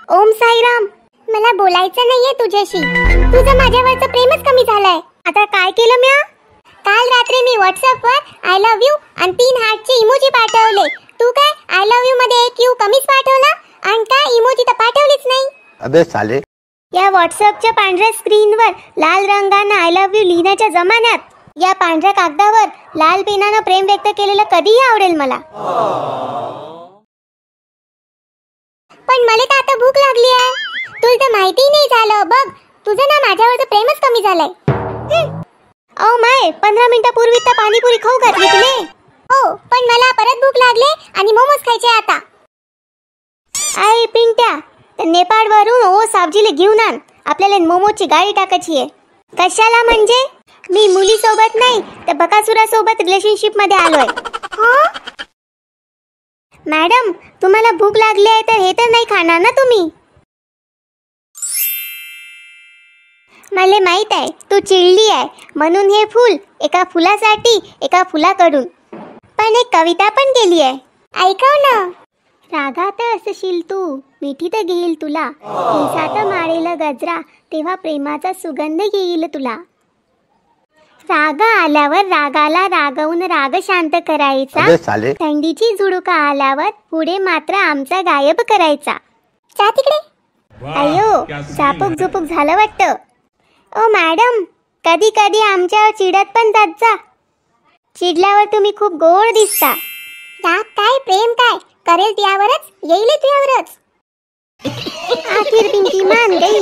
ओम साईराम, मला बोलायचं नाहीये तुझ्याशी. तुझं माझ्यावरचं प्रेमच कमी झालंय. आता काय केलं मी? काल रात्री मी व्हॉट्सअपवर आय लव्ह यू आणि 3 हार्टचे इमोजी पाठवले. तू काय आय लव्ह यू मध्ये एक यू कमीच पाठवला आणि काय इमोजी तर पाठवलीच नाही. अबे साले, या व्हॉट्सअपच्या पांढऱ्या स्क्रीनवर लाल रंगाने आय लव्ह यू लिहिण्याच्या जमान्यात या पांढऱ्या कागदावर लाल पेनानं प्रेम व्यक्त केलेलं कधीही आवडेल मला. पण मला तर आता भूक लागली आहे. तुला तर माहिती नाही झालं बघ, तुझं ना माझ्यावरचं प्रेमच कमी झालंय. ओ माय, 15 मिनिटापूर्वी तर पाणीपुरी खाऊ घातली तुने. हो, पण मला परत भूक लागले आणि मोमोज खायचे आता. आई पिंट्या, नेपाळ वरून ओ साबजीला घेऊन आण. आपल्याला मोमोजची गाडी टाकायची आहे. कशाला म्हणजे? मी मुली सोबत नाही तर बकासुरा सोबत रिलेशनशिप मध्ये आलोय. मॅडम, तुम्हाला भूक लागली आहे तर हे तर नाही खाणार ना तुम्ही? मला माहित आहे तू चिडली आहे म्हणून हे फूल एका फुलासाठी एका फुलाकडून. पण एक कविता पण केली आहे, ऐकव ना. रागात असशील तू, मिठी तर घेईल तुला, केसात माळेल गजरा, तेव्हा प्रेमाचा सुगंध येईल तुला. राग आल्यावर रागाला रागवून राग शांत करायचा, थंडीची झुडूका आल्यावर पुढे मात्र आमचा गायब करायचा. जा तिकडे. अयो, झापूक झुपूक झालं वाटतं. ओ मॅडम, कधी कधी आमच्यावर चिडत पण जात जा. चिडल्यावर तुम्ही खूप गोड दिसता. राग काय प्रेम काय करेल त्यावरच येईल त्यावरच. आखिर पिंकी मान गई.